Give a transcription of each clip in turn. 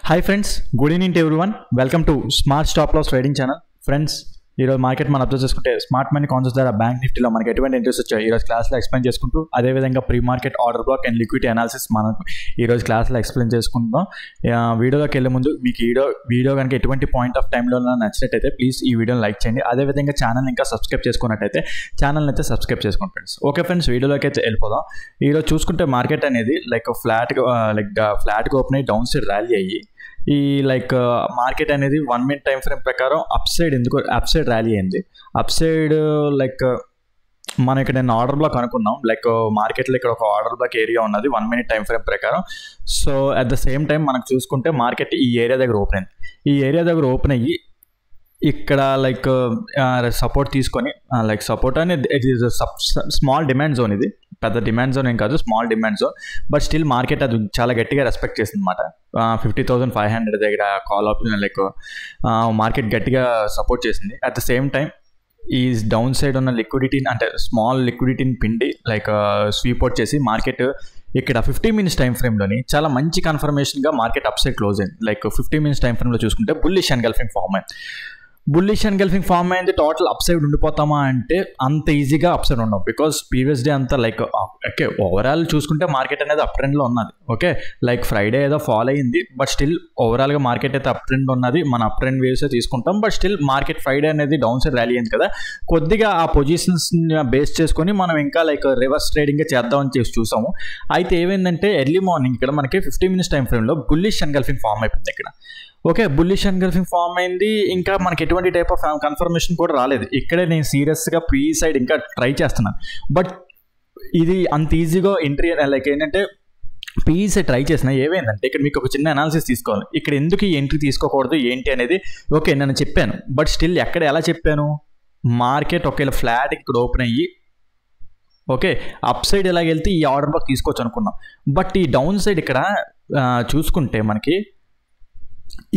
Hi friends, good evening to everyone. Welcome to Smart Stop Loss Trading Channel. Friends, ఈరోజు market మనం observe చేసుకుంటే smart money concepts ద్వారా bank నిఫ్టీలో మనకి ఎటువంటి ఇంట్రెస్ట్ వచ్చాయి ఈరోజు క్లాస్లో ఎక్స్ప్లెయిన్ చేసుకుంటూ అదేవిధంగా pre market order black and liquidity analysis మనం ఈరోజు క్లాస్లో ఎక్స్ప్లెయిన్ చేసుకుందాం. వీడియోలోకి వెళ్ళే ముందు మీకు వీడియో కనుక ఎటువంటి పాయింట్ ఆఫ్ టైంలో నచ్చినట్టయితే ప్లీజ్ ఈ వీడియోని లైక్ చేయండి. అదేవిధంగా ఛానల్ ఇంకా సబ్స్క్రైబ్ చేసుకున్నట్టయితే ఛానల్ని అయితే సబ్స్క్రైబ్ చేసుకోండి ఫ్రెండ్స్. ఓకే ఫ్రెండ్స్, వీడియోలోకి అయితే వెళ్ళిపోదాం. ఈరోజు చూసుకుంటే మార్కెట్ అనేది ఫ్లాట్గా ఓపెన్ అయ్యి డౌన్ సైడ్ ర్యాలీ అయ్యి ఈ మార్కెట్ అనేది 1 minute టైం ఫ్రేమ్ ప్రకారం అప్ సైడ్ ర్యాలీ అయింది. అప్ సైడ్ మనం ఇక్కడ నేను ఆర్డర్ బ్లాక్ అనుకున్నాం. మార్కెట్లో ఇక్కడ ఒక ఆర్డర్ బ్లాక్ ఏరియా ఉన్నది 1 minute టైం ఫ్రేమ్ ప్రకారం. So at the same time మనకు చూసుకుంటే మార్కెట్ ఈ ఏరియా దగ్గర ఓపెన్ అయింది. ఈ ఏరియా దగ్గర ఓపెన్ అయ్యి ఇక్కడ సపోర్ట్ తీసుకొని సపోర్ట్ అనేది స్మాల్ డిమాండ్ జోన్, ఇది పెద్ద డిమాండ్ జోన్ ఏం కాదు, small demand zone. But still market అది చాలా గట్టిగా రెస్పెక్ట్ చేసింది అనమాట. 50,500 దగ్గర కాల్ ఆప్షన్ మార్కెట్ గట్టిగా సపోర్ట్ చేసింది. అట్ ద సేమ్ టైం ఈ డౌన్ సైడ్ ఉన్న లిక్విడిటీని అంటే స్మాల్ లిక్విడిటీని పిండి స్వీప్ అవుట్ చేసి మార్కెట్ ఇక్కడ 15 minutes టైం ఫ్రేమ్లోని చాలా మంచి కన్ఫర్మేషన్గా మార్కెట్ అప్ సైడ్ క్లోజ్ అయింది. 15 minutes టైం ఫ్రేమ్లో చూసుకుంటే బుల్లిష్ ఎన్గల్ఫింగ్ ఫామ్ అయింది. టోటల్ అప్ సైడ్ ఉండిపోతామా అంటే అంత ఈజీగా అప్ సైడ్ ఉండవు. బికాస్ ప్రీవియస్ డే అంతా ఓకే ఓవరాల్ చూసుకుంటే మార్కెట్ అనేది అప్ ట్రెండ్లో ఉన్నది. ఓకే ఫ్రైడే ఏదో ఫాల్ అయింది, బట్ స్టిల్ ఓవరాల్గా మార్కెట్ అయితే అప్ ట్రెండ్ ఉన్నది. మన అప్ ట్రెండ్ వేవ్సే తీసుకుంటాం. బట్ స్టిల్ మార్కెట్ ఫ్రైడే అనేది డౌన్ సైడ్ ర్యాలీ అయింది కదా, కొద్దిగా ఆ పొజిషన్స్ బేస్ చేసుకొని మనం ఇంకా రివర్స్ ట్రేడింగ్ చేద్దామని చూసాము. అయితే ఏమైందంటే ఎర్లీ మార్నింగ్ ఇక్కడ మనకి 15 minutes టైం ఫ్రేమ్లో బుల్లిష్ ఎన్గల్ఫింగ్ ఫామ్ అయిపోయింది ఇక్కడ. ఓకే బుల్లిష్ ఎన్గల్ఫింగ్ ఫామ్ అయింది. ఇంకా మనకి ఎటువంటి టైప్ ఆఫ్ కన్ఫర్మేషన్ కూడా రాలేదు. ఇక్కడే నేను సీరియస్గా ప్రీ సైడ్ ఇంకా ట్రై చేస్తున్నాను. బట్ ఇది అంత ఈజీగా ఎంట్రీ ఏంటంటే ప్రీ సైడ్ ట్రై చేసిన ఏమైందంటే ఇక్కడ మీకు ఒక చిన్న అనాలిసిస్ తీసుకోవాలి. ఇక్కడ ఎందుకు ఈ ఎంట్రీ తీసుకోకూడదు ఏంటి అనేది ఓకే నేను చెప్పాను. బట్ స్టిల్ ఎలా చెప్పాను, మార్కెట్ ఒకవేళ ఫ్లాట్ ఇక్కడ ఓపెన్ అయ్యి ఓకే అప్ సైడ్ ఎలాగెళ్తే ఈ ఆర్డర్ బ్లాక్ తీసుకోవచ్చు అనుకున్నాం. బట్ ఈ డౌన్ సైడ్ ఇక్కడ చూసుకుంటే మనకి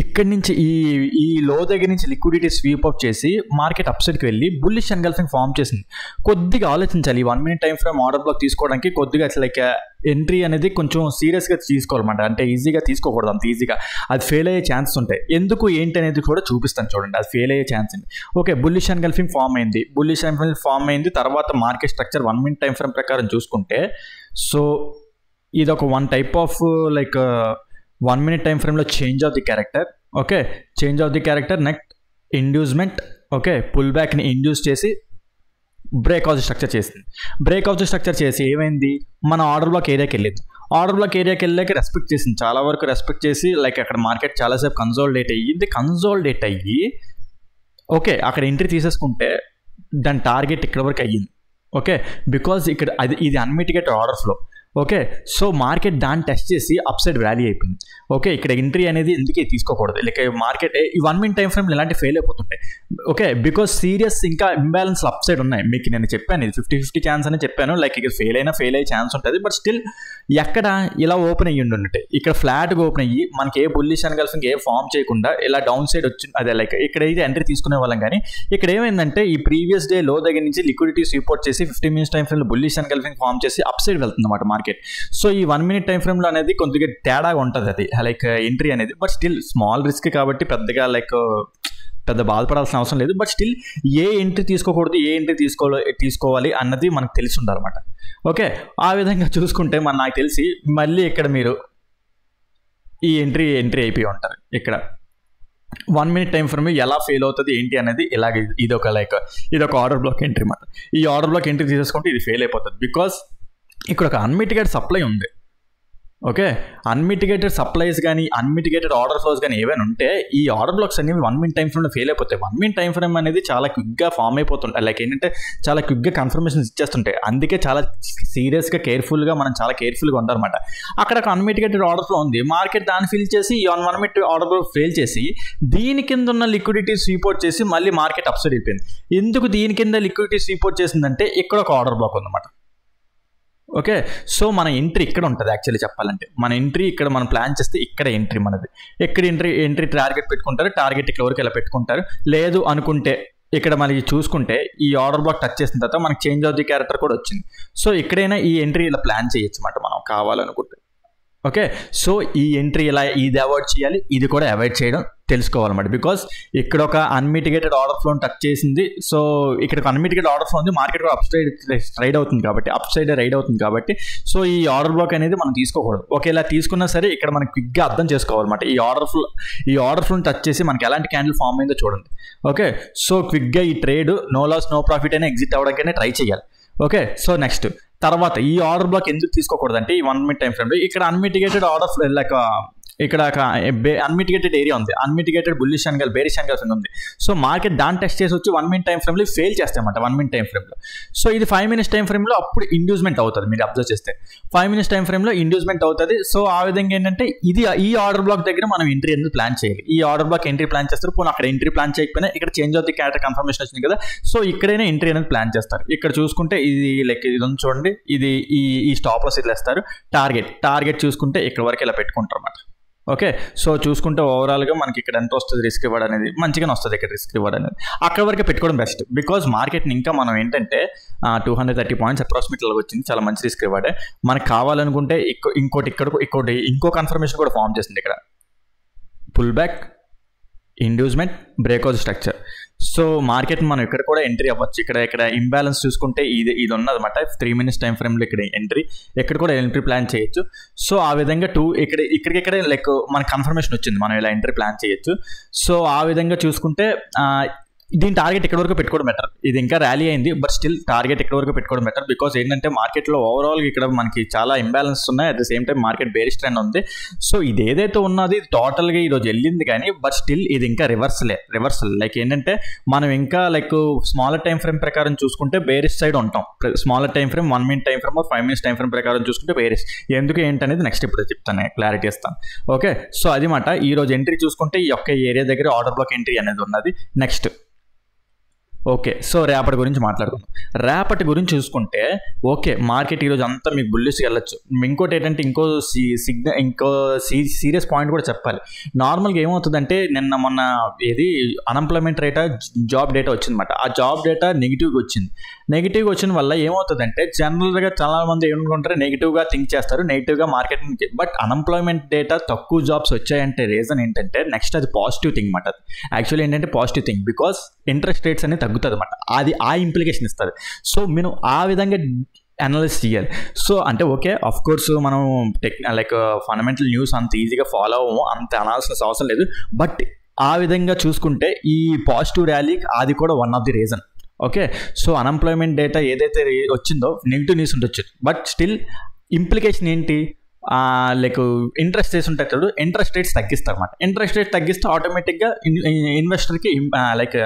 ఇక్కడి నుంచి ఈ లో దగ్గర నుంచి లిక్విడిటీ స్వీప్ అప్ చేసి మార్కెట్ అప్ సైడ్కి వెళ్ళి బుల్లిష్ ఎన్గల్ఫింగ్ ఫామ్ చేసింది. కొద్దిగా ఆలోచించాలి. ఈ 1 minute time frame order black తీసుకోవడానికి కొద్దిగా ఎంట్రీ అనేది కొంచెం సీరియస్గా తీసుకోవాలన్నమాట. అంటే ఈజీగా తీసుకోకూడదు, అంత ఈజీగా అది ఫెయిల్ అయ్యే ఛాన్సెస్ ఉంటాయి. ఎందుకు ఏంటి అనేది కూడా చూపిస్తాను చూడండి. అది ఫెయిల్ అయ్యే ఛాన్స్ ఉంది. ఓకే బుల్లిష్ ఎన్గల్ఫింగ్ ఫామ్ అయింది. తర్వాత market structure 1 minute time frame ప్రకారం చూసుకుంటే సో ఇది ఒక one type of 1 minute time ఫ్రేమ్లో change of the character. Okay change of the character next inducement. Okay pull బ్యాక్ని ఇండ్యూస్ చేసి బ్రేక్ ఆఫ్ ది స్ట్రక్చర్ చేసింది. బ్రేక్ ఆఫ్ ది స్ట్రక్చర్ చేసి ఏమైంది, మన ఆర్డర్ బ్లాక్ ఏరియాకి వెళ్ళింది. ఆర్డర్ బ్లాక్ ఏరియాకి వెళ్ళాక రెస్పెక్ట్ చేసింది, చాలా వరకు రెస్పెక్ట్ చేసి అక్కడ మార్కెట్ చాలాసేపు కన్సాలిడేట్ అయ్యి ఓకే అక్కడ ఎంట్రీ తీసేసుకుంటే దాని టార్గెట్ ఇక్కడ వరకు అయ్యింది. ఓకే బికాజ్ ఇక్కడ ఇది unmitigated order flow. Okay so market దాన్ని టెస్ట్ చేసి అప్ సైడ్ ర్యాలీ అయిపోయింది. ఓకే ఇక్కడ ఎంట్రీ అనేది ఎందుకే తీసుకోకూడదు. మార్కెట్ ఈ 1 minute టైం ఫ్రేమ్ ఇలాంటి ఫెయిల్ అయిపోతుంటాయి. ఓకే బికాస్ సీరియస్ ఇంకా ఇంబ్యాలెన్స్ అప్ సైడ్ ఉన్నాయి. మీకు నేను చెప్పాను ఇది 50-50 ఛాన్స్ అని చెప్పాను. ఇక ఫెయిల్ అయ్యే ఛాన్స్ ఉంటుంది. బట్ స్టిల్ ఎక్కడ ఇలా ఓపెన్ అయ్యి ఉంటే ఇక్కడ ఫ్లాట్గా ఓపెన్ అయ్యి మనకి ఏ బుల్లిష్ ఎన్గల్ఫింగ్ ఏ ఫామ్ చేయకుండా ఇలా డౌన్ సైడ్ వచ్చింది. అదే ఇక్కడ అయితే ఎంట్రీ తీసుకునే వాళ్ళం. కానీ ఇక్కడ ఏమైందంటే ఈ ప్రీవియస్ డే లో దగ్గర నుంచి లిక్విడిటీ స్వీప్ చేసి 15 minutes టైం ఫ్రేమ్లో బుల్లిష్ ఎన్గల్ఫింగ్ ఫామ్ చేసి అప్ సైడ్ వెళ్తుంది అన్నమాట మార్కెట్. సో ఈ 1 minute టైం ఫ్రేమ్లో అనేది కొద్దిగా తేడాగా ఉంటుంది అది ఎంట్రీ అనేది. బట్ స్టిల్ స్మాల్ రిస్క్ కాబట్టి పెద్ద బాధపడాల్సిన అవసరం లేదు. బట్ స్టిల్ ఏ ఎంట్రీ తీసుకోకూడదు, ఏ ఎంట్రీ తీసుకోవాలి అన్నది మనకు తెలిసి ఉండాలన్నమాట. ఓకే ఆ విధంగా చూసుకుంటే నాకు తెలిసి మళ్ళీ ఇక్కడ మీరు ఈ ఎంట్రీ అయిపోయి ఉంటారు. ఇక్కడ 1 minute టైం ఫ్రేమ్ ఎలా ఫెయిల్ అవుతుంది ఏంటి అనేది ఇదొక ఆర్డర్ బ్లాక్ ఎంట్రీ అన్నమాట. ఈ ఆర్డర్ బ్లాక్ ఎంట్రీ తీసేసుకుంటే ఇది ఫెయిల్ అయిపోతుంది. బికాస్ ఇక్కడ ఒక అన్మిటిగేటెడ్ సప్లై ఉంది. ఓకే అన్మిటిగేటెడ్ సప్లైస్ కానీ అన్మిటిగేటెడ్ ఆర్డర్ ఫ్లోస్ కానీ ఏవైనా ఉంటే ఈ ఆర్డర్ బ్లాక్స్ అనేవి 1 minute టైం ఫ్రేమ్లో ఫెయిల్ అయిపోతాయి. 1 minute టైం ఫ్రేమ్ అనేది చాలా క్విక్గా ఫామ్ అయిపోతుంటాయి. ఏంటంటే చాలా క్విక్గా కన్ఫర్మేషన్స్ ఇచ్చేస్తుంటాయి. అందుకే చాలా సీరియస్గా మనం చాలా కేర్ఫుల్గా ఉంటారన్నమాట. అక్కడ ఒక అన్మిటిగేటెడ్ ఆర్డర్ ఫ్లో ఉంది. మార్కెట్ దాన్ని ఫిల్ చేసి ఈ 1 minute ఆర్డర్ ఫ్లో ఫెయిల్ చేసి దీని కింద ఉన్న లిక్విడిటీ స్వీప్ అవుట్ చేసి మళ్ళీ మార్కెట్ అప్ సైడ్ అయిపోయింది. ఎందుకు దీని కింద లిక్విడిటీ స్వీప్ అవుట్ చేసిందంటే ఇక్కడ ఒక ఆర్డర్ బ్లాక్ ఉందన్నమాట. ఓకే సో మన ఎంట్రీ ఇక్కడ ఉంటుంది. యాక్చువల్లీ చెప్పాలంటే మన ఎంట్రీ ఇక్కడ మనం ప్లాన్ చేస్తే ఇక్కడ ఎంట్రీ మనది. ఎక్కడ ఎంట్రీ టార్గెట్ పెట్టుకుంటారు, టార్గెట్ ఇక్కడ వరకు ఇలా పెట్టుకుంటారు. లేదు అనుకుంటే ఇక్కడ మనకి చూసుకుంటే ఈ ఆర్డర్ బ్లాక్ టచ్ చేసిన తర్వాత మనకి చేంజ్ ఆఫ్ ది క్యారెక్టర్ కూడా వచ్చింది. సో ఇక్కడైనా ఈ ఎంట్రీ ఇలా ప్లాన్ చేయొచ్చు అన్నమాట మనం కావాలనుకుంటే. ఓకే, సో ఈ ఎంట్రీ ఇలా ఇది అవాయిడ్ చేయాలి, ఇది కూడా అవాయిడ్ చేయడం తెలుసుకోవాలన్నమాట. బికాస్ ఇక్కడ ఒక అన్మిటిగేటెడ్ ఆర్డర్ ఫ్లోని టచ్ చేసింది. సో ఇక్కడ ఒక అన్మిటిగేటెడ్ ఆర్డర్ ఫ్లో ఉంది, మార్కెట్ కూడా అప్ సైడ్ రైడ్ అవుతుంది కాబట్టి, అప్ సైడ్ రైడ్ అవుతుంది కాబట్టి, సో ఈ ఆర్డర్ బ్లాక్ అనేది మనం తీసుకోకూడదు. ఓకే, ఇలా తీసుకున్నా సరే ఇక్కడ మనం క్విక్గా అర్థం చేసుకోవాలన్నమాట. ఈ ఆర్డర్ ఫ్లోని టచ్ చేసి మనకి ఎలాంటి క్యాండిల్ ఫామ్ అయిందో చూడండి. ఓకే, సో క్విక్గా ఈ trade no loss no profit అయినా ఎగ్జిట్ అవ్వడానికైనా ట్రై చేయాలి. ఓకే, సో నెక్స్ట్ తర్వాత ఈ ఆర్డర్ బ్లాక్ ఎందుకు తీసుకోకూడదు అంటే, ఈ 1 minute టైం ఫ్రేమ్లో ఇక్కడ అన్మిటిగేటెడ్ ఆర్డర్ లైక్ ఇక్కడ అన్మిటిగేటెడ్ ఏరియా ఉంది, అన్మిటిగేటెడ్ బుల్లిష్ అంగల్ బేరిష్ అంగల్స్ ఉంది. సో మార్కెట్ దాన్ని టెస్ట్ చేసి వచ్చి 1 minute టైం ఫ్రేమ్లో ఫెయిల్ చేస్తాయన్నమాట 1 minute టైం ఫ్రేమ్లో. సో ఇది 5 minutes టైం ఫ్రేమ్లో అప్పుడు ఇండ్యూస్మెంట్ అవుతుంది. మీరు అబ్జర్వ్ చేస్తే 5 minutes టైం ఫ్రేమ్లో ఇండ్యూస్మెంట్ అవుతుంది. సో ఆ విధంగా ఏంటంటే ఈ ఆర్డర్ బ్లాక్ దగ్గర మనం ఎంట్రీ అనేది ప్లాన్ చేయాలి. ఈ ఆర్డర్ బ్లాక్ ఎంట్రీ ప్లాన్ చేస్తారు. పోనీ అక్కడ ఎంట్రీ ప్లాన్ చేయకపోయినా ఇక్కడ change of the character confirmation వచ్చింది కదా, సో ఇక్కడైనా ఎంట్రీ అనేది ప్లాన్ చేస్తారు. ఇక్కడ చూసుకుంటే ఇది లైక్ ఇది ఉంది చూడండి, ఇది ఈ స్టాప్ లాస్ ఇట్లేస్తారు. టార్గెట్ చూసుకుంటే ఇక్కడ వరకు ఇలా పెట్టుకుంటారు అన్నమాట. ఓకే, సో చూసుకుంటే ఓవరాల్గా మనకి ఇక్కడ ఎంత వస్తుంది రిస్క్ రివార్డ్ అనేది మంచిగానే వస్తుంది. ఇక్కడ రిస్క్ రివార్డ్ అనేది అక్కడ వరకే పెట్టుకోవడం బెస్ట్. బికాజ్ మార్కెట్ని ఇంకా మనం ఏంటంటే 230 పాయింట్స్ అప్రాక్సిమేట్గా వచ్చింది, చాలా మంచి రిస్క్ రివార్డే. మనకు కావాలనుకుంటే ఇంకో కన్ఫర్మేషన్ కూడా ఫామ్ చేస్తుంది. ఇక్కడ pull back, inducement, breakout structure. So market మనం ఇక్కడ కూడా ఎంట్రీ అవ్వచ్చు. ఇక్కడ ఇంబ్యాలెన్స్ చూసుకుంటే ఇది ఉన్నదన్నమాట 3 minutes టైం ఫ్రేమ్లో ఇక్కడ ఎంట్రీ, ఇక్కడ కూడా ఎంట్రీ ప్లాన్ చేయొచ్చు. సో ఆ విధంగా ఇక్కడికిక్కడే లైక్ మనకు కన్ఫర్మేషన్ వచ్చింది, మనం ఇలా ఎంట్రీ ప్లాన్ చేయొచ్చు. సో ఆ విధంగా చూసుకుంటే దీని టార్గెట్ ఇక్కడ వరకు పెట్టుకోవడం బెటర్. ఇది ఇంకా ర్యాలీ అయింది, బట్ స్టిల్ టార్గెట్ ఇక్కడ వరకు పెట్టుకోవడం బెటర్. బికాస్ ఏంటంటే మార్కెట్లో ఓవరాల్గా ఇక్కడ మనకి చాలా ఇంబ్యాలెన్స్ ఉన్నాయి, at the same time market bearish trend ఉంది. సో ఇది ఏదైతే ఉన్నది టోటల్గా ఈరోజు వెళ్ళింది కానీ, బట్ స్టిల్ ఇది ఇంకా రివర్సల్ లైక్ ఏంటంటే మనం ఇంకా లైక్ స్మాలర్ టైం ఫ్రేమ్ ప్రకారం చూసుకుంటే బేరిష్ సైడ్ ఉంటాం. Smaller time frame 1 minute time frame 5 minutes time frame ప్రకారం చూసుకుంటే బేరిష్. ఎందుకు ఏంటనేది నెక్స్ట్ ఇప్పుడు చెప్తాను, క్లారిటీ ఇస్తాను. ఓకే, సో అది మాట ఈరోజు ఎంట్రీ చూసుకుంటే ఈ యొక్క ఏరియా దగ్గర ఆర్డర్ బ్లాక్ ఎంట్రీ అనేది ఉన్నది. నెక్స్ట్ ఓకే, సో రేపటి గురించి మాట్లాడుకుందాం. రేపటి గురించి చూసుకుంటే ఓకే, మార్కెట్ ఈరోజు అంతా మీకు బుల్లిష్గా వెళ్ళొచ్చు. ఇంకోటి ఏంటంటే ఇంకో సీరియస్ పాయింట్ కూడా చెప్పాలి. నార్మల్గా ఏమవుతుందంటే మొన్న అన్ఎంప్లాయ్మెంట్ రేటా జాబ్ డేటా వచ్చిందన్నమాట. ఆ జాబ్ డేటా నెగిటివ్గా వచ్చిన వల్ల ఏమవుతుందంటే జనరల్గా చాలా మంది ఏమనుకుంటారు, నెగిటివ్గా థింక్ చేస్తారు, నెగిటివ్గా మార్కెటింగ్. బట్ అన్ఎంప్లాయ్మెంట్ డేటా తక్కువ జాబ్స్ వచ్చాయంటే రీజన్ ఏంటంటే నెక్స్ట్ అది పాజిటివ్ థింగ్ అన్నమాట. యాక్చువల్లీ ఏంటంటే positive thing, because interest rates అనేది తగ్గుతుంది అన్నమాట. అది ఆ ఇంప్లికేషన్ ఇస్తుంది. సో మీరు ఆ విధంగా అనలైజ్ చేయాలి. సో అంటే ఓకే, అఫ్ కోర్స్ మనం లైక్ ఫండమెంటల్ న్యూస్ అంత ఈజీగా ఫాలో అవ్వము, అంత అనాల్సిన అవసరం లేదు. బట్ ఆ విధంగా చూసుకుంటే ఈ పాజిటివ్ ర్యాలీ అది కూడా one of the reason. Okay, so unemployment data ఏదైతే వచ్చిందో నెగిటివ్ న్యూస్ ఉండొచ్చు, బట్ స్టిల్ ఇంప్లికేషన్ ఏంటి, లైక్ ఇంట్రెస్ట్ రేట్స్ ఉంటాయి చూడు, ఇంట్రెస్ట్ రేట్స్ తగ్గిస్తారు అన్నమాట. ఇంట్రెస్ట్ రేట్ తగ్గిస్తే ఆటోమేటిక్గా ఇన్వెస్టర్కి లైక్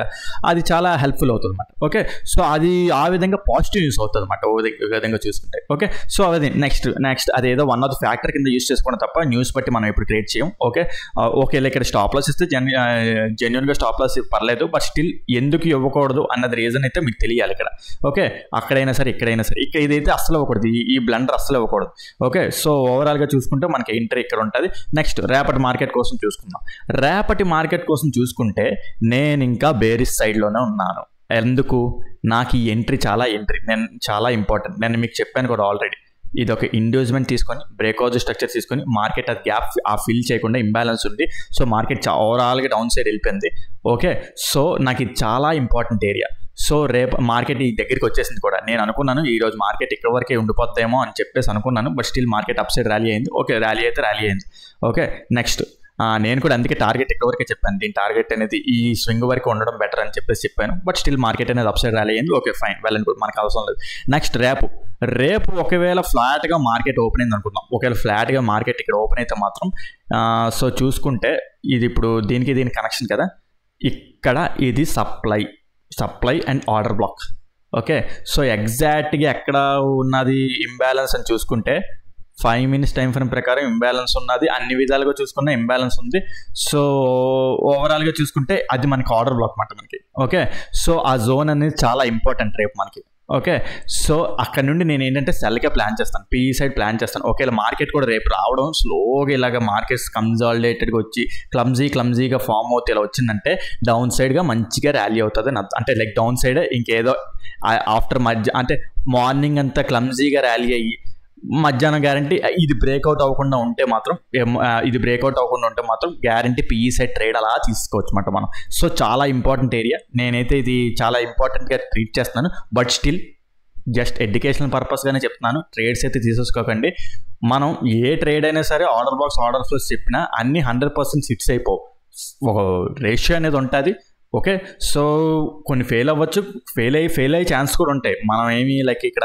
అది చాలా హెల్ప్ఫుల్ అవుతుంది అన్నమాట. ఓకే, సో అది ఆ విధంగా పాజిటివ్ న్యూస్ అవుతుంది అన్నమాట ఓ విధంగా చూసుకుంటే. ఓకే, సో అది నెక్స్ట్ అదేదో వన్ ఆఫ్ ది ఫ్యాక్టర్ కింద యూస్ చేసుకోవడం తప్ప న్యూస్ బట్టి మనం ఇప్పుడు ట్రేడ్ చేయం. ఓకే లైక్ ఇక్కడ స్టాప్ లాస్ ఇస్తే జెన్యున్గా స్టాప్ లాస్ పర్లేదు, బట్ స్టిల్ ఎందుకు ఇవ్వకూడదు అన్నది రీజన్ అయితే మీకు తెలియాలి ఇక్కడ. ఓకే, అక్కడైనా సరే ఇక్కడైనా సరే, ఇదైతే అస్సలు ఇవ్వకూడదు, ఈ బ్లండర్ అస్సలు ఇవ్వకూడదు. ఓకే, సో ఓవరాల్గా చూసుకుంటే మనకి ఎంట్రీ ఇక్కడ ఉంటుంది. నెక్స్ట్ రేపటి మార్కెట్ కోసం చూసుకుందాం. రేపటి మార్కెట్ కోసం చూసుకుంటే నేను ఇంకా బేరిష్ సైడ్లోనే ఉన్నాను. ఎందుకు, నాకు ఈ ఎంట్రీ నేను చాలా ఇంపార్టెంట్. నేను మీకు చెప్పాను కూడా ఆల్రెడీ, ఇది ఒక ఇండ్యూస్మెంట్ తీసుకొని బ్రేక్అవుట్ స్ట్రక్చర్ తీసుకొని మార్కెట్ అది గ్యాప్ ఫిల్ చేయకుండా ఇంబ్యాలెన్స్ ఉంది. సో మార్కెట్ ఓవరాల్గా డౌన్ సైడ్ వెళ్ళిపోయింది. ఓకే, సో నాకు ఇది చాలా ఇంపార్టెంట్ ఏరియా. సో రేపు మార్కెట్ ఈ దగ్గరికి వచ్చేసింది కూడా. నేను అనుకున్నాను ఈరోజు మార్కెట్ ఇక్కడ వరకే ఉండిపోద్దేమో అని చెప్పేసి అనుకున్నాను, but still market up side rally అయింది. ఓకే, ర్యాలీ అయింది. ఓకే, నెక్స్ట్ నేను కూడా అందుకే టార్గెట్ ఇక్కడ వరకే చెప్పాను. దీని టార్గెట్ అనేది ఈ స్వింగ్ వరకు ఉండడం బెటర్ అని చెప్పేసి చెప్పాను, బట్ స్టిల్ మార్కెట్ అనేది అప్ సైడ్ ర్యాలీ అయింది. Okay fine, well and good, మనకు అవసరం లేదు. నెక్స్ట్ రేపు ఒకవేళ ఫ్లాట్గా మార్కెట్ ఓపెన్ అయింది అనుకుందాం. ఒకవేళ ఫ్లాట్గా మార్కెట్ ఇక్కడ ఓపెన్ అయితే మాత్రం సో చూసుకుంటే ఇది ఇప్పుడు దీనికి కనెక్షన్ కదా, ఇక్కడ ఇది supply and order black. Okay, so ఎగ్జాక్ట్గా ఎక్కడ ఉన్నది ఇంబ్యాలెన్స్ అని చూసుకుంటే 5 minutes టైం ఫ్రేమ్ ప్రకారం ఇంబ్యాలెన్స్ ఉన్నది, అన్ని విధాలుగా చూసుకున్న ఇంబ్యాలెన్స్ ఉంది. సో ఓవరాల్గా చూసుకుంటే అది మనకి ఆర్డర్ బ్లాక్ అన్నమాట మనకి. ఓకే, సో ఆ జోన్ అనేది చాలా ఇంపార్టెంట్ రేపు మనకి. ఓకే, సో అక్కడ నుండి నేను ఏంటంటే సెల్కే ప్లాన్ చేస్తాను, పీ సైడ్ ప్లాన్ చేస్తాను. ఒకవేళ మార్కెట్ కూడా రేపు రావడం స్లోగా ఇలాగ మార్కెట్స్ కన్సాలిడేటెడ్గా వచ్చి క్లమ్జీగా ఫామ్ అవుతే ఇలా వచ్చిందంటే డౌన్ సైడ్గా మంచిగా ర్యాలీ అవుతుంది. అంటే లైక్ డౌన్ సైడ్ ఇంకేదో ఆఫ్టర్ అంటే మార్నింగ్ అంతా క్లమ్జీగా ర్యాలీ అయ్యి మధ్యాహ్నం గ్యారంటీ. ఇది బ్రేక్అవుట్ అవ్వకుండా ఉంటే మాత్రం గ్యారంటీ పిఈ సైడ్ ట్రేడ్ అలా తీసుకోవచ్చు అన్నమాట మనం. సో చాలా ఇంపార్టెంట్ ఏరియా. నేనైతే ఇది చాలా ఇంపార్టెంట్గా ట్రీట్ చేస్తున్నాను. బట్ స్టిల్ జస్ట్ ఎడ్యుకేషనల్ పర్పస్గానే చెప్తున్నాను. ట్రేడ్స్ అయితే తీసేసుకోకండి. మనం ఏ ట్రేడ్ అయినా సరే ఆర్డర్ బాక్స్ ఆర్డర్ ఫ్లోస్ చెప్పినా అన్ని 100% సిట్స్ అయిపోవు. ఒక రేషియో అనేది ఉంటుంది. ఓకే, సో కొన్ని ఫెయిల్ అవ్వచ్చు, ఫెయిల్ అయ్యే ఛాన్స్ కూడా ఉంటాయి. మనం ఏమి లైక్ ఇక్కడ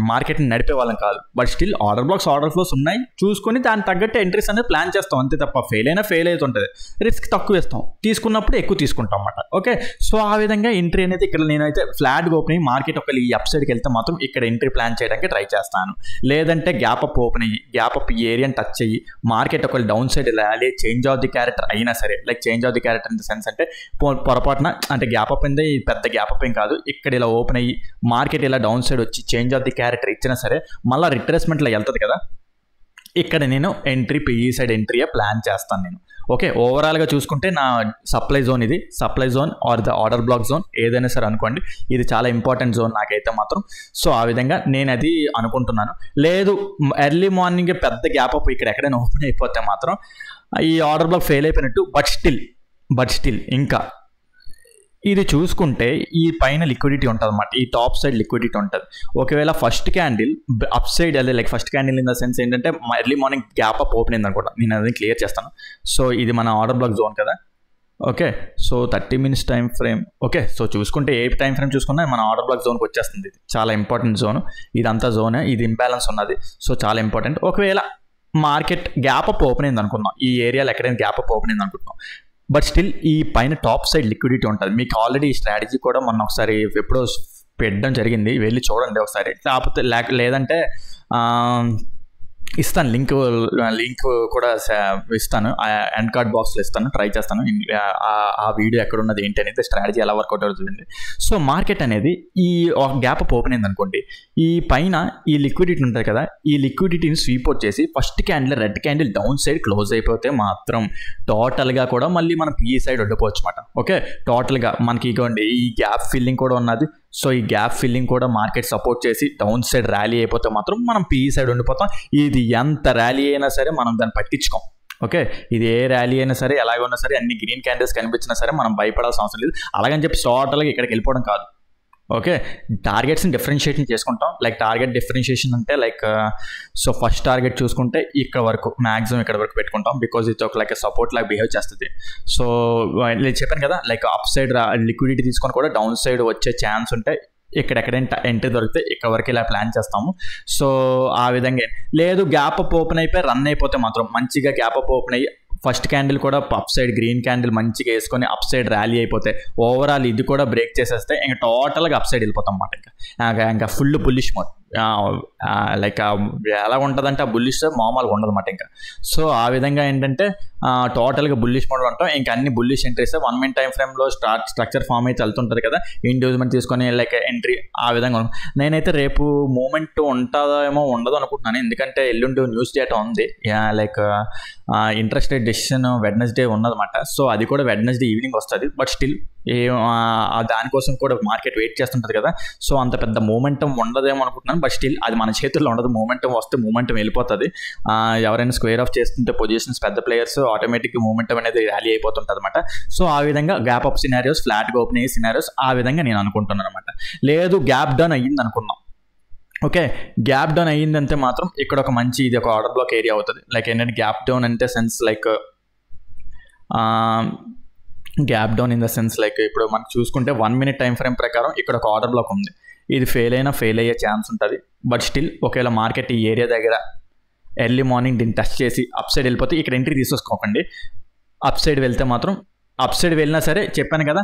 మార్కెట్ని నడిపే వాళ్ళం కాదు. But still order box order flows ఉన్నాయి, చూసుకొని దానికి తగ్గట్టు ఎంట్రీస్ అనేది ప్లాన్ చేస్తాం అంతే తప్ప ఫెయిల్ అవుతుంటుంది. రిస్క్ తక్కువ ఇస్తాం, తీసుకున్నప్పుడు ఎక్కువ తీసుకుంటాం అన్నమాట. ఓకే, సో ఆ విధంగా ఎంట్రీ అనేది ఇక్కడ నేనైతే ఫ్లాట్ ఓపెన్ మార్కెట్ ఒక ఈ అప్ సైడ్కి వెళ్తే మాత్రం ఇక్కడ ఎంట్రీ ప్లాన్ చేయడానికి ట్రై చేస్తాను. లేదంటే గ్యాప్ అప్ ఓపెన్ అయ్యి గ్యాప్ అప్ ఈ ఏరియాని టచ్ అయ్యి మార్కెట్ ఒక down side rally change of the character అయినా సరే, like change of the character sense అంటే పొరపాటున అంటే గ్యాప్ అప్ అయింది, పెద్ద గ్యాప్ అప్ ఏం కాదు, ఇక్కడ ఇలా ఓపెన్ అయ్యి మార్కెట్ ఇలా డౌన్ సైడ్ వచ్చి చేంజ్ ఆఫ్ ది క్యారెక్టర్ ఇచ్చినా సరే మళ్ళీ రిట్రేస్మెంట్లో వెళ్తుంది కదా, ఇక్కడ నేను ఎంట్రీ పిఈ సైడ్ ఎంట్రీయే ప్లాన్ చేస్తాను నేను. ఓకే, ఓవరాల్గా చూసుకుంటే నా సప్లై జోన్ ఇది, supply zone or the order block zone ఏదైనా సరే అనుకోండి, ఇది చాలా ఇంపార్టెంట్ జోన్ నాకైతే మాత్రం. సో ఆ విధంగా నేను అది అనుకుంటున్నాను. లేదు ఎర్లీ మార్నింగ్ పెద్ద గ్యాప్ అప్ ఇక్కడ ఎక్కడైనా ఓపెన్ అయిపోతే మాత్రం ఈ ఆర్డర్ బ్లాక్ ఫెయిల్ అయిపోయినట్టు. బట్ స్టిల్ ఇంకా ఇది చూసుకుంటే ఈ పైన లిక్విడిటీ ఉంటుంది అన్నమాట, ఈ టాప్ సైడ్ లిక్విడిటీ ఉంటుంది. ఒకవేళ ఫస్ట్ క్యాండిల్ అప్ సైడ్ అదే like first candle in the sense ఏంటంటే early morning gap up open అయింది అనుకుంటా, నేను అది క్లియర్ చేస్తాను. సో ఇది మన ఆర్డర్ బ్లాక్ జోన్ కదా. Okay, so 30 minutes time frame. Okay, so చూసుకుంటే ఏ టైం ఫ్రేమ్ చూసుకున్నా మన ఆర్డర్ బ్లాక్ జోన్కి వచ్చేస్తుంది. ఇది చాలా ఇంపార్టెంట్ జోన్, ఇదంతా జోనే, ఇది ఇంబ్యాలెన్స్ ఉన్నది. సో చాలా ఇంపార్టెంట్. ఒకవేళ మార్కెట్ గ్యాప్ అప్ ఓపెన్ అయింది అనుకుందాం, ఈ ఏరియాలో ఎక్కడైనా గ్యాప్ అప్ ఓపెన్ అయింది అనుకుంటున్నాం, బట్ స్టిల్ ఈ పైన టాప్ సైడ్ లిక్విడిటీ ఉంటుంది. మీకు ఆల్రెడీ ఈ స్ట్రాటజీ కూడా మొన్న ఒకసారి ఎప్పుడో పెట్టడం జరిగింది, వెళ్ళి చూడండి ఒకసారి. లేదంటే ఇస్తాను లింక్ కూడా ఇస్తాను, ఎండ్ కార్డ్ బాక్స్లో ఇస్తాను, ట్రై చేస్తాను ఆ వీడియో ఎక్కడ ఉన్నది ఏంటి అనేది, స్ట్రాటజీ ఎలా వర్కౌట్ అవుతుంది. సో మార్కెట్ అనేది ఈ గ్యాప్ అప్ ఓపెన్ అయింది అనుకోండి, ఈ పైన ఈ లిక్విడిటీ ఉంటుంది కదా, ఈ లిక్విడిటీని స్వీప్ అవుట్ చేసి first candle red candle down side close అయిపోతే మాత్రం టోటల్గా కూడా మళ్ళీ మనం పిఈ సైడ్ వడ్డిపోవచ్చు అనమాట. ఓకే, టోటల్గా మనకి ఇగోండి ఈ గ్యాప్ ఫిల్లింగ్ కూడా ఉన్నది. సో ఈ గ్యాప్ ఫిల్లింగ్ కూడా మార్కెట్ సపోర్ట్ చేసి డౌన్ సైడ్ ర్యాలీ అయిపోతే మాత్రం మనం పిఈ సైడ్ ఉండిపోతాం. ఇది ఎంత ర్యాలీ అయినా సరే మనం దాన్ని పట్టించుకోం. ఓకే, ఇది ఏ ర్యాలీ అయినా సరే ఎలాగ ఉన్నా సరే అన్ని గ్రీన్ క్యాండిల్స్ కనిపించినా సరే మనం భయపడాల్సిన అవసరం లేదు. అలాగని చెప్పి టోటల్గా ఇక్కడికి వెళ్ళిపోవడం కాదు. ఓకే, టార్గెట్స్ని డిఫరెన్షియేషన్ చేసుకుంటాం. లైక్ టార్గెట్ డిఫరెన్షియేషన్ అంటే లైక్ సో ఫస్ట్ టార్గెట్ చూసుకుంటే ఇక్కడ వరకు మ్యాక్సిమం ఇక్కడ వరకు పెట్టుకుంటాం, బికాజ్ ఇది ఒక లైక్ సపోర్ట్ లాగా బిహేవ్ చేస్తుంది. సో నేను చెప్పాను కదా, లైక్ అప్ సైడ్ లిక్విడిటీ తీసుకొని కూడా డౌన్ సైడ్ వచ్చే ఛాన్స్ ఉంటే ఎక్కడెక్కడైనా ఎంట్రీ దొరికితే ఇక్కడ వరకు ఇలా ప్లాన్ చేస్తాము. సో ఆ విధంగా లేదు గ్యాప్ అప్ ఓపెన్ అయిపోయి రన్ అయిపోతే మాత్రం మంచిగా గ్యాప్ అప్ ఓపెన్ అయ్యి ఫస్ట్ క్యాండిల్ కూడా అప్ సైడ్ గ్రీన్ క్యాండిల్ మంచిగా వేసుకొని అప్ సైడ్ ర్యాలీ అయిపోతే ఓవరాల్ ఇది కూడా బ్రేక్ చేసేస్తే ఇంకా టోటల్గా అప్ సైడ్ వెళ్ళిపోతాం అన్నమాట. ఇంకా ఫుల్ బుల్లిష్ మోడ్, లైక్ ఎలా ఉంటుందంటే ఆ బుల్లిష్ మామూలుగా ఉండదన్నమాట ఇంకా. సో ఆ విధంగా ఏంటంటే టోటల్గా బుల్లిష్ మోడ్లో ఉంటాం. ఇంకా అన్ని బుల్లిష్ ఎంట్రీస్ 1 minute టైం ఫ్రేమ్లో స్ట్రక్చర్ ఫామ్ అయితే వెళ్తుంటుంది కదా, ఇండివిజువల్ తీసుకొని లైక్ ఎంట్రీ ఆ విధంగా. నేనైతే రేపు మూమెంట్ ఉంటుందేమో ఉండదు అనుకుంటున్నాను, ఎందుకంటే ఎల్లుండి న్యూస్ డేటా ఉంది, like interest rate decision Wednesday ఉన్నదన్నమాట. సో అది కూడా వెడ్నెస్డే ఈవినింగ్ వస్తుంది. బట్ స్టిల్ దానికోసం కూడా మార్కెట్ వెయిట్ చేస్తుంటుంది కదా, సో అంత పెద్ద మూమెంటం ఉండదేమో అనుకుంటున్నాను. బట్ స్టిల్ అది మన చేతుల్లో ఉండదు. మూమెంటం వస్తే మూమెంటం వెళ్ళిపోతుంది. ఎవరైనా స్క్వేర్ ఆఫ్ చేస్తుంటే పొజిషన్స్ పెద్ద ప్లేయర్స్ ఆటోమేటిక్గా మూమెంటం అనేది ర్యాలీ అయిపోతుంటుంది అనమాట. సో ఆ విధంగా గ్యాప్ అప్ సినారియోస్, ఫ్లాట్గా ఓపెన్ అయ్యే సినారియోస్ ఆ విధంగా నేను అనుకుంటున్నాను అనమాట. లేదు గ్యాప్ డౌన్ అయ్యింది అనుకుందాం. ఓకే, గ్యాప్ డౌన్ అయ్యిందంటే మాత్రం ఇక్కడ ఒక మంచి ఇది ఒక ఆర్డర్ బ్లాక్ ఏరియా అవుతుంది. లైక్ ఏంటంటే గ్యాప్ డౌన్ అంటే sense like gap down in the sense like ఇప్పుడు మనం చూసుకుంటే 1 minute టైం ఫ్రేమ్ ప్రకారం ఇక్కడ ఒక ఆర్డర్ బ్లాక్ ఉంది. ఇది ఫెయిల్ అయ్యే ఛాన్స్ ఉంటుంది. బట్ స్టిల్ ఒకవేళ మార్కెట్ ఈ ఏరియా దగ్గర ఎర్లీ మార్నింగ్ దీన్ని టచ్ చేసి అప్ సైడ్ వెళ్ళిపోతే ఇక్కడ ఎంట్రీ తీసుకోకండి. అప్ సైడ్ వెళ్తే మాత్రం అప్ సైడ్ వెళ్ళినా సరే చెప్పాను కదా,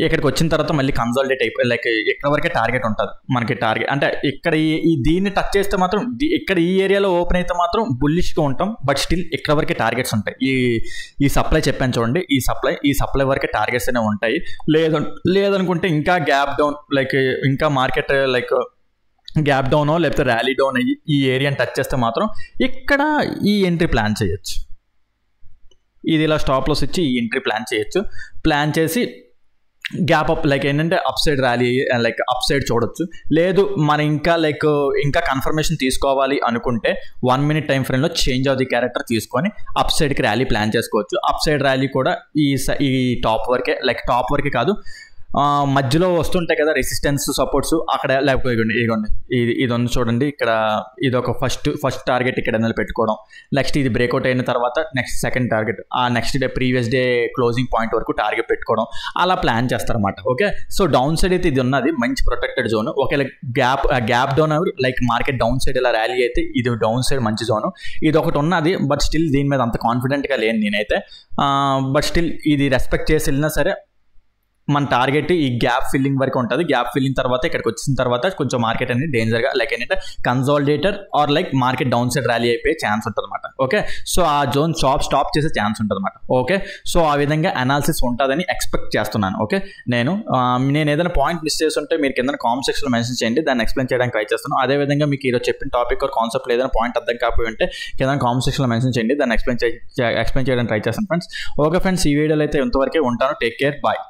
ఇక్కడికి వచ్చిన తర్వాత మళ్ళీ కన్సాలిడేట్ అయిపోయి లైక్ ఇక్కడ వరకే టార్గెట్ ఉంటుంది మనకి. టార్గెట్ అంటే ఇక్కడ ఈ దీన్ని టచ్ చేస్తే మాత్రం ఇక్కడ ఈ ఏరియాలో ఓపెన్ అయితే మాత్రం బుల్లిష్గా ఉంటాం. బట్ స్టిల్ ఇక్కడ వరకే టార్గెట్స్ ఉంటాయి. ఈ సప్లై చెప్పాను చూడండి, ఈ సప్లై వరకే టార్గెట్స్ అనేవి ఉంటాయి. లేదనుకుంటే ఇంకా గ్యాప్ డౌన్ లైక్ ఇంకా మార్కెట్ లైక్ గ్యాప్ డౌన్ లేకపోతే ర్యాలీ డౌన్ అయ్యి ఈ ఏరియాని టచ్ చేస్తే మాత్రం ఇక్కడ ఈ ఎంట్రీ ప్లాన్ చేయొచ్చు. ఇది ఇలా స్టాప్ లాస్ ఇచ్చి ఈ ఎంట్రీ ప్లాన్ చేయొచ్చు. ప్లాన్ చేసి గ్యాప్ అప్ లైక్ ఏంటంటే up side rally like up side చూడొచ్చు. లేదు మనం ఇంకా కన్ఫర్మేషన్ తీసుకోవాలి అనుకుంటే 1 minute టైం ఫ్రేమ్లో చేంజ్ ఆఫ్ ది క్యారెక్టర్ తీసుకొని అప్ సైడ్కి ర్యాలీ ప్లాన్ చేసుకోవచ్చు. అప్ సైడ్ ర్యాలీ కూడా ఈ టాప్ వరకే కాదు, మధ్యలో వస్తుంటాయి కదా రెసిస్టెన్స్ సపోర్ట్స్, అక్కడ లేకపోతే ఇదిగోండి ఇది ఉంది చూడండి, ఇక్కడ ఇది ఒక ఫస్ట్ టార్గెట్ ఇక్కడ పెట్టుకోవడం. నెక్స్ట్ ఇది బ్రేక్అవుట్ అయిన తర్వాత నెక్స్ట్ సెకండ్ టార్గెట్, ఆ next day previous day closing point వరకు టార్గెట్ పెట్టుకోవడం, అలా ప్లాన్ చేస్తారన్నమాట. ఓకే, సో డౌన్ సైడ్ అయితే ఇది ఉన్నది మంచి ప్రొటెక్టెడ్ జోన్. ఒకవేళ gap down like market down side ఇలా ర్యాలీ అయితే ఇది డౌన్ సైడ్ మంచి జోను. ఇది ఒకటి ఉన్నది, బట్ స్టిల్ దీని మీద అంత కాన్ఫిడెంట్గా లేను నేనైతే. బట్ స్టిల్ ఇది రెస్పెక్ట్ చేసి వెళ్ళినా సరే మన టార్గెట్ ఈ గ్యాప్ ఫిల్లింగ్ వరకు ఉంటుంది. గ్యాప్ ఫిల్లింగ్ తర్వాత ఇక్కడికి వచ్చిన తర్వాత కొంచెం మార్కెట్ అనేది డేంజర్గా లైక్ ఏంటంటే consolidator or like market down side rally అయిపోయే ఛాన్స్ ఉంటుంది అనమాట. ఓకే, సో ఆ జోన్ స్టాప్ చేసే ఛాన్స్ ఉంటుంది అనమాట. ఓకే, సో ఆ విధంగా అనాలిసిస్ ఉంటుందని ఎక్స్పెక్ట్ చేస్తున్నాను. ఓకే, నేను ఏదైనా పాయింట్ మిస్ చేస్తుంటే మీరు కింద కామెంట్ సెక్షన్లో మెన్షన్ చేయండి, దాన్ని ఎక్స్ప్లెయిన్ చేయడానికి ట్రై చేస్తాను. అదేవిధంగా మీకు ఈరోజు చెప్పిన టాపిక్ ఆర్ కాన్సెప్ట్ ఏదైనా పాయింట్ అర్థం కాకపోయి ఉంటే కింద కామెంట్ సెక్షన్లో మెన్షన్ చేయండి, దాన్ని ఎక్స్ప్లెయిన్ చేయడానికి ట్రై చేస్తాను ఫ్రెండ్స్. ఓకే ఫ్రెండ్స్, ఈ వీడియోలో అయితే ఇంతవరకే ఉంటాను. Take care, bye.